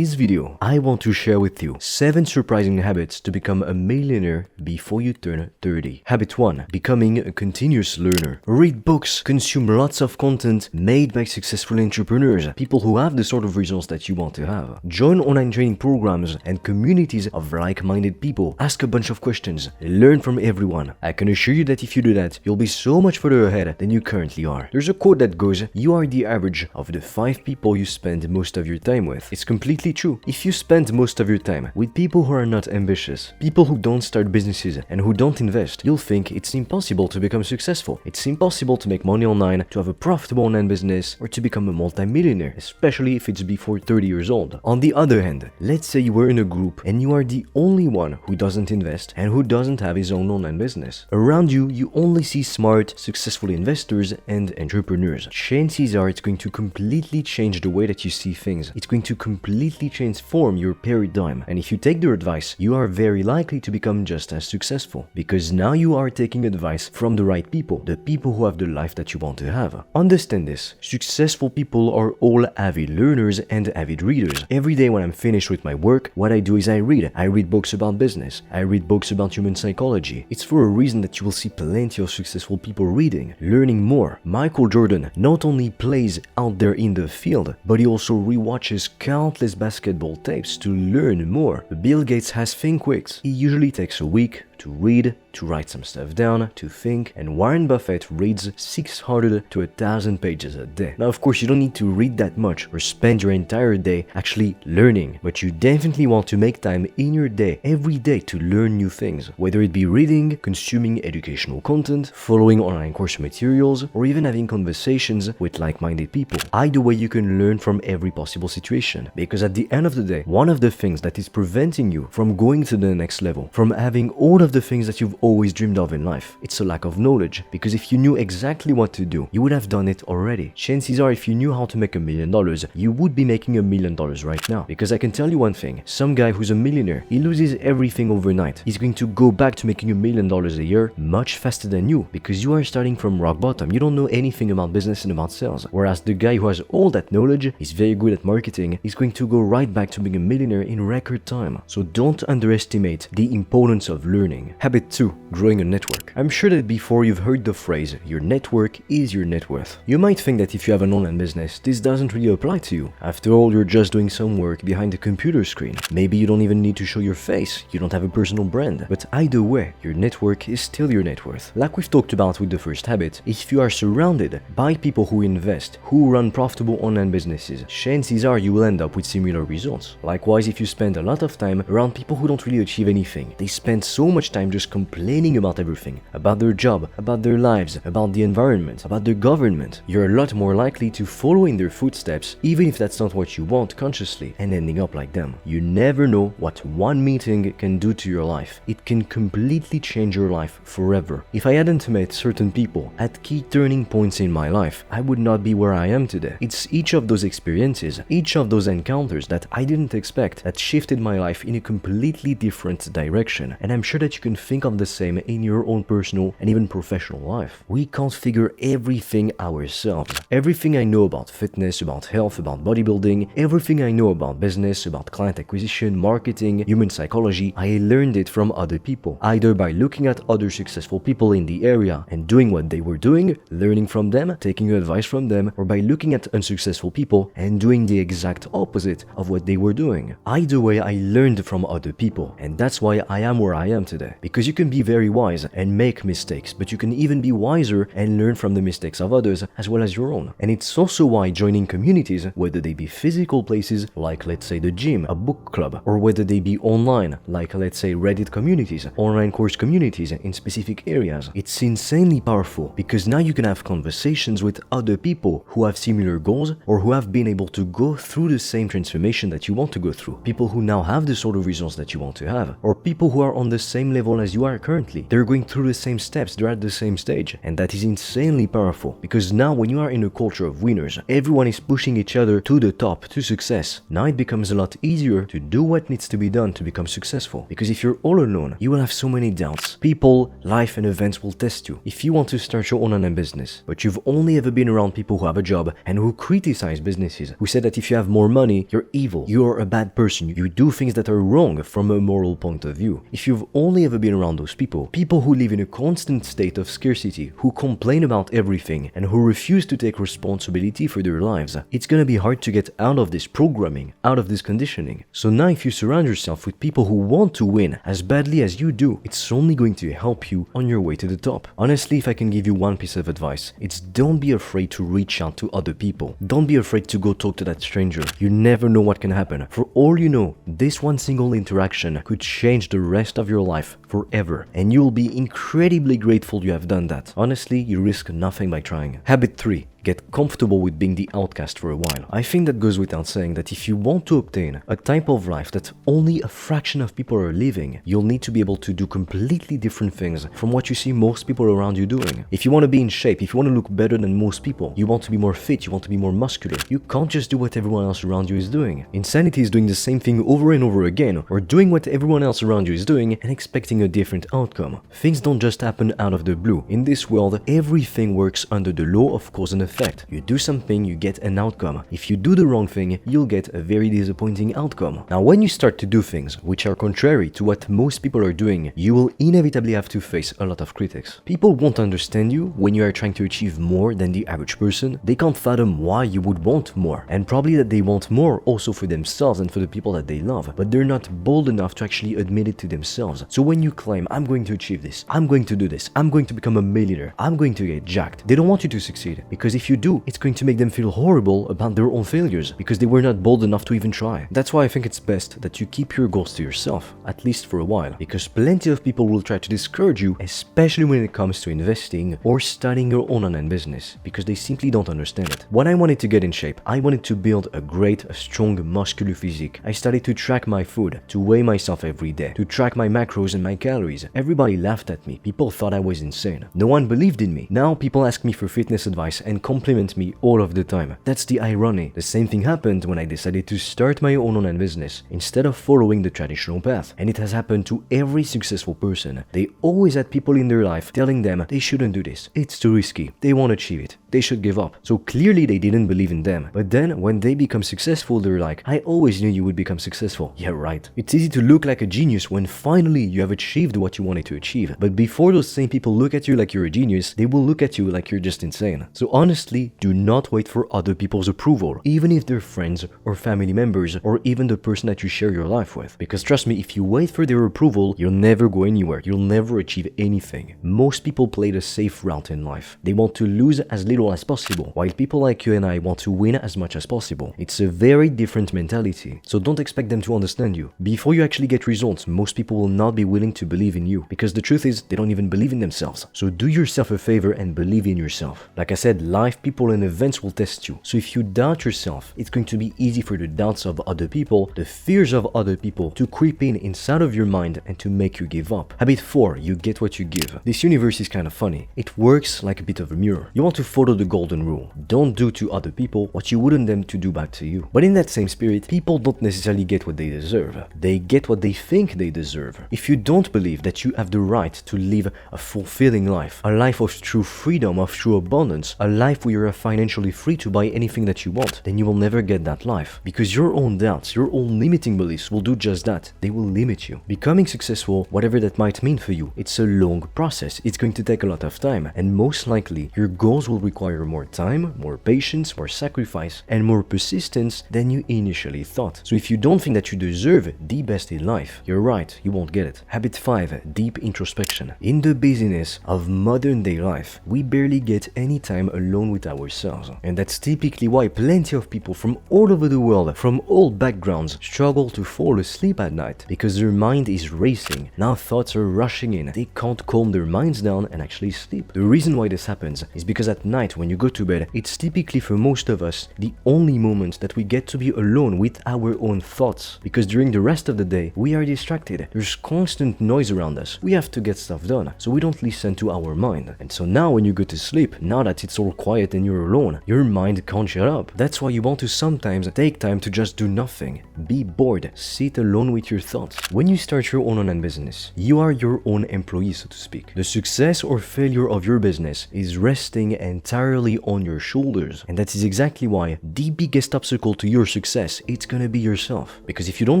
this video, I want to share with you 7 surprising habits to become a millionaire before you turn 30. Habit 1. Becoming a continuous learner. Read books, consume lots of content made by successful entrepreneurs, people who have the sort of results that you want to have. Join online training programs and communities of like-minded people. Ask a bunch of questions. Learn from everyone. I can assure you that if you do that, you'll be so much further ahead than you currently are. There's a quote that goes, "You are the average of the 5 people you spend most of your time with." It's completely true. If you spend most of your time with people who are not ambitious, people who don't start businesses and who don't invest, you'll think it's impossible to become successful. It's impossible to make money online, to have a profitable online business, or to become a multi-millionaire, especially if it's before 30 years old. On the other hand, let's say you were in a group and you are the only one who doesn't invest and who doesn't have his own online business. Around you, you only see smart, successful investors and entrepreneurs. Chances are it's going to completely change the way that you see things. It's going to completely transform your paradigm. And if you take their advice, you are very likely to become just as successful. Because now you are taking advice from the right people, the people who have the life that you want to have. Understand this. Successful people are all avid learners and avid readers. Every day when I'm finished with my work, what I do is I read. I read books about business. I read books about human psychology. It's for a reason that you will see plenty of successful people reading, learning more. Michael Jordan not only plays out there in the field, but he also rewatches countless basketball tapes to learn more. Bill Gates has think weeks. He usually takes a week to read, to write some stuff down, to think, and Warren Buffett reads 600 to 1,000 pages a day. Now, of course, you don't need to read that much or spend your entire day actually learning, but you definitely want to make time in your day, every day, to learn new things, whether it be reading, consuming educational content, following online course materials, or even having conversations with like-minded people. Either way, you can learn from every possible situation, because at the end of the day, one of the things that is preventing you from going to the next level, from having all of the things that you've always dreamed of in life, it's a lack of knowledge. Because if you knew exactly what to do, you would have done it already. Chances are, if you knew how to make $1 million, you would be making $1 million right now. Because I can tell you one thing, some guy who's a millionaire, he loses everything overnight. He's going to go back to making $1 million a year much faster than you, because you are starting from rock bottom. You don't know anything about business and about sales. Whereas the guy who has all that knowledge, is very good at marketing, is going to go right back to being a millionaire in record time. So don't underestimate the importance of learning. Habit 2. Growing a network. I'm sure that before you've heard the phrase, your network is your net worth. You might think that if you have an online business, this doesn't really apply to you. After all, you're just doing some work behind the computer screen. Maybe you don't even need to show your face, you don't have a personal brand. But either way, your network is still your net worth. Like we've talked about with the first habit, if you are surrounded by people who invest, who run profitable online businesses, chances are you will end up with similar results. Likewise, if you spend a lot of time around people who don't really achieve anything, they spend so much time just complaining about everything, about their job, about their lives, about the environment, about their government, you're a lot more likely to follow in their footsteps, even if that's not what you want consciously, and ending up like them. You never know what one meeting can do to your life. It can completely change your life forever. If I hadn't met certain people at key turning points in my life, I would not be where I am today. It's each of those experiences, each of those encounters that I didn't expect that shifted my life in a completely different direction, and I'm sure that you can think of the same in your own personal and even professional life. We can't figure everything ourselves. Everything I know about fitness, about health, about bodybuilding, everything I know about business, about client acquisition, marketing, human psychology, I learned it from other people, either by looking at other successful people in the area and doing what they were doing, learning from them, taking advice from them, or by looking at unsuccessful people and doing the exact opposite of what they were doing. Either way, I learned from other people, and that's why I am where I am today. Because you can be very wise and make mistakes, but you can even be wiser and learn from the mistakes of others as well as your own. And it's also why joining communities, whether they be physical places like let's say the gym, a book club, or whether they be online like let's say Reddit communities, online course communities in specific areas, it's insanely powerful, because now you can have conversations with other people who have similar goals or who have been able to go through the same transformation that you want to go through, people who now have the sort of results that you want to have, or people who are on the same same level as you are currently. They're going through the same steps, they're at the same stage, and that is insanely powerful, because now when you are in a culture of winners, everyone is pushing each other to the top, to success. Now it becomes a lot easier to do what needs to be done to become successful, because if you're all alone, you will have so many doubts. People, life and events will test you. If you want to start your own online business, but you've only ever been around people who have a job and who criticize businesses, who said that if you have more money, you're evil, you're a bad person, you do things that are wrong from a moral point of view. If you've only ever been around those people who live in a constant state of scarcity, who complain about everything, and who refuse to take responsibility for their lives, it's gonna be hard to get out of this programming, out of this conditioning. So now if you surround yourself with people who want to win as badly as you do, it's only going to help you on your way to the top. Honestly, if I can give you one piece of advice, it's don't be afraid to reach out to other people. Don't be afraid to go talk to that stranger. You never know what can happen. For all you know, this one single interaction could change the rest of your life forever, and you'll be incredibly grateful you have done that. Honestly, you risk nothing by trying. Habit 3. Get comfortable with being the outcast for a while. I think that goes without saying that if you want to obtain a type of life that only a fraction of people are living, you'll need to be able to do completely different things from what you see most people around you doing. If you want to be in shape, if you want to look better than most people, you want to be more fit, you want to be more muscular, you can't just do what everyone else around you is doing. Insanity is doing the same thing over and over again, or doing what everyone else around you is doing and expecting a different outcome. Things don't just happen out of the blue. In this world, everything works under the law of cause and effect. You do something, you get an outcome. If you do the wrong thing, you'll get a very disappointing outcome. Now, when you start to do things which are contrary to what most people are doing, you will inevitably have to face a lot of critics. People won't understand you when you are trying to achieve more than the average person. They can't fathom why you would want more, and probably that they want more also for themselves and for the people that they love, but they're not bold enough to actually admit it to themselves. So when you claim, I'm going to achieve this, I'm going to do this, I'm going to become a millionaire, I'm going to get jacked, they don't want you to succeed, because if you do, it's going to make them feel horrible about their own failures because they were not bold enough to even try. That's why I think it's best that you keep your goals to yourself, at least for a while, because plenty of people will try to discourage you, especially when it comes to investing or starting your own online business, because they simply don't understand it. When I wanted to get in shape, I wanted to build a strong, muscular physique. I started to track my food, to weigh myself every day, to track my macros and my calories. Everybody laughed at me. People thought I was insane. No one believed in me. Now people ask me for fitness advice and compliment me all of the time. That's the irony. The same thing happened when I decided to start my own online business instead of following the traditional path. And it has happened to every successful person. They always had people in their life telling them they shouldn't do this. It's too risky. They won't achieve it. They should give up. So clearly they didn't believe in them. But then when they become successful, they're like, I always knew you would become successful. Yeah, right. It's easy to look like a genius when finally you have achieved what you wanted to achieve. But before those same people look at you like you're a genius, they will look at you like you're just insane. So honestly, do not wait for other people's approval, even if they're friends or family members or even the person that you share your life with. Because trust me, if you wait for their approval, you'll never go anywhere. You'll never achieve anything. Most people play the safe route in life. They want to lose as little as possible, while people like you and I want to win as much as possible. It's a very different mentality. So don't expect them to understand you. Before you actually get results, most people will not be willing to believe in you, because the truth is they don't even believe in themselves. So do yourself a favor and believe in yourself. Like I said, life, people and events will test you. So if you doubt yourself, it's going to be easy for the doubts of other people, the fears of other people to creep in inside of your mind and to make you give up. Habit 4, you get what you give. This universe is kind of funny. It works like a bit of a mirror. You want to follow the golden rule. Don't do to other people what you wouldn't them to do back to you. But in that same spirit, people don't necessarily get what they deserve. They get what they think they deserve. If you don't believe that you have the right to live a fulfilling life, a life of true freedom, of true abundance, a life where you're financially free to buy anything that you want, then you will never get that life. Because your own doubts, your own limiting beliefs will do just that. They will limit you. Becoming successful, whatever that might mean for you, it's a long process. It's going to take a lot of time, and most likely your goals will require more time, more patience, more sacrifice, and more persistence than you initially thought. So if you don't think that you deserve the best in life, you're right, you won't get it. Habit 5, deep introspection. In the busyness of modern day life, we barely get any time alone with ourselves. And that's typically why plenty of people from all over the world, from all backgrounds, struggle to fall asleep at night, because their mind is racing. Now thoughts are rushing in. They can't calm their minds down and actually sleep. The reason why this happens is because at night night when you go to bed, it's typically for most of us the only moment that we get to be alone with our own thoughts, because during the rest of the day we are distracted. There's constant noise around us. We have to get stuff done, so we don't listen to our mind. And so now when you go to sleep, now that it's all quiet and you're alone, your mind can't shut up. That's why you want to sometimes take time to just do nothing. Be bored. Sit alone with your thoughts. When you start your own online business, you are your own employee, so to speak. The success or failure of your business is resting entirely on your shoulders. And that is exactly why the biggest obstacle to your success, it's gonna be yourself. Because if you don't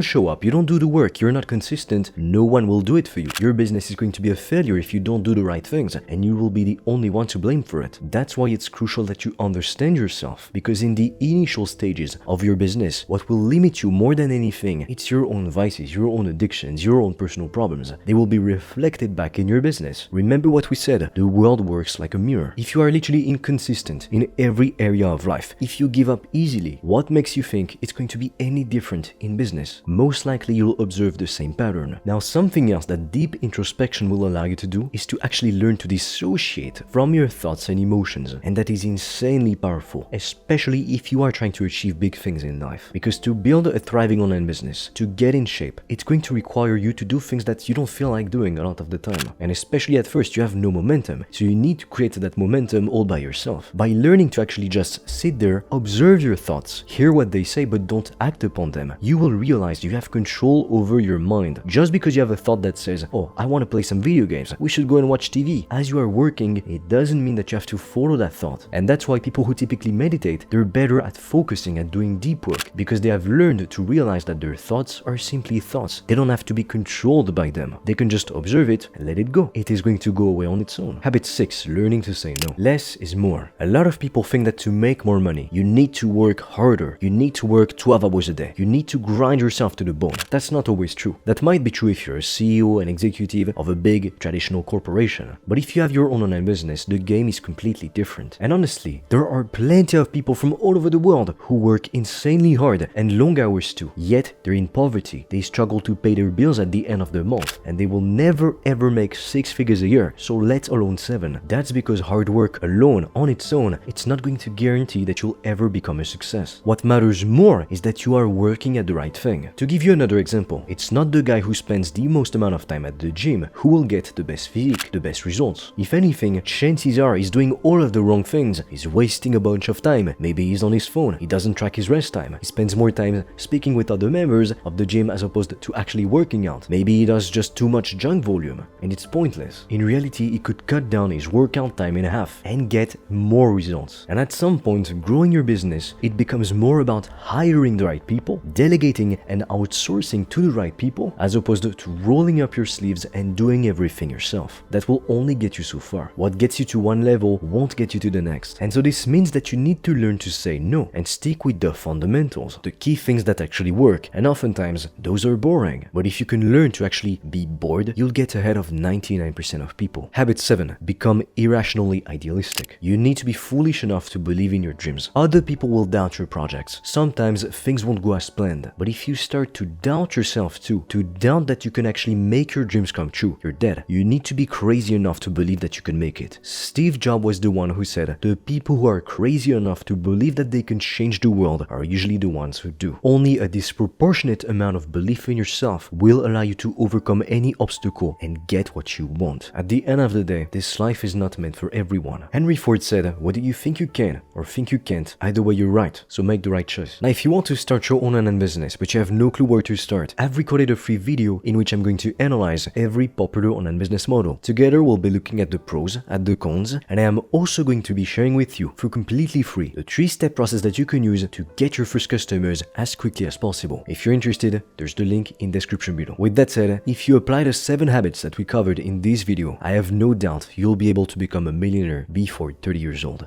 show up, you don't do the work, you're not consistent, no one will do it for you. Your business is going to be a failure if you don't do the right things, and you will be the only one to blame for it. That's why it's crucial that you understand yourself, because in the initial stages of your business, what will limit you more than anything, it's your own vices, your own addictions, your own personal problems. They will be reflected back in your business. Remember what we said, the world works like a mirror. If you are literally inconsistent in every area of life, if you give up easily, what makes you think it's going to be any different in business? Most likely you'll observe the same pattern. Now, something else that deep introspection will allow you to do is to actually learn to dissociate from your thoughts and emotions, and that is insanely powerful, especially if you are trying to achieve big things in life. Because to build a thriving online business, to get in shape, it's going to require you to do things that you don't feel like doing a lot of the time, and especially at first you have no momentum, so you need to create that momentum all by yourself. By learning to actually just sit there, observe your thoughts, hear what they say but don't act upon them, you will realize you have control over your mind. Just because you have a thought that says, oh, I want to play some video games, we should go and watch TV, as you are working, it doesn't mean that you have to follow that thought. And that's why people who typically meditate, they're better at focusing, at doing deep work, because they have learned to realize that their thoughts are simply thoughts. They don't have to be controlled by them. They can just observe it and let it go. It is going to go away on its own. Habit 6, learning to say no. Less is more. A lot of people think that to make more money, you need to work harder. You need to work 12 hours a day. You need to grind yourself to the bone. That's not always true. That might be true if you're a CEO, an executive of a big traditional corporation. But if you have your own online business, the game is completely different. And honestly, there are plenty of people from all over the world who work insanely hard and long hours too. Yet they're in poverty. They struggle to pay their bills at the end of the month, and they will never ever make 6 figures a year, so let alone 7. That's because hard work alone, on its own, it's not going to guarantee that you'll ever become a success. What matters more is that you are working at the right thing. To give you another example, it's not the guy who spends the most amount of time at the gym who will get the best physique, the best results. If anything, chances are he's doing all of the wrong things. He's wasting a bunch of time. Maybe he's on his phone. He doesn't track his rest time. He spends more time speaking with other members of the gym as opposed to actually working out. Maybe he does just too much junk volume, and it's pointless. In reality, he could cut down his workout time in half and get more results. And at some point, growing your business, it becomes more about hiring the right people, delegating and outsourcing to the right people, as opposed to rolling up your sleeves and doing everything yourself. That will only get you so far. What gets you to one level won't get you to the next. And so this means that you need to learn to say no and stick with the fundamentals, the key things that actually work, and oftentimes those are boring. But if you can learn to actually be bored, you'll get ahead of 99% of people. Habit 7, become irrationally idealistic. You need to be foolish enough to believe in your dreams. Other people will doubt your projects. Sometimes things won't go as planned, but if you start to doubt yourself too, to doubt that you can actually make your dreams come true, you're dead. You need to be crazy enough to believe that you can make it. Steve Jobs was the one who said, the people who are crazy enough to believe that they can change the world are usually the ones who do. Only a disproportionate amount of belief in yourself will allow you to overcome any obstacle and get what you want. At the end of the day, this life is not meant for everyone. Henry Ford said, whether you think you can or think you can't, either way you're right, so make the right choice. Now, if you want to start your own online business, but you have no clue where to start, I've recorded a free video in which I'm going to analyze every popular online business model. Together, we'll be looking at the pros, at the cons, and I am also going to be sharing with you, for completely free, the 3-step process that you can use to get your first customers as quickly as possible. If you're interested, there's the link in description below. With that said, if you apply the 7 habits that we covered in this video, I have no doubt you'll be able to become a millionaire before 30 years old.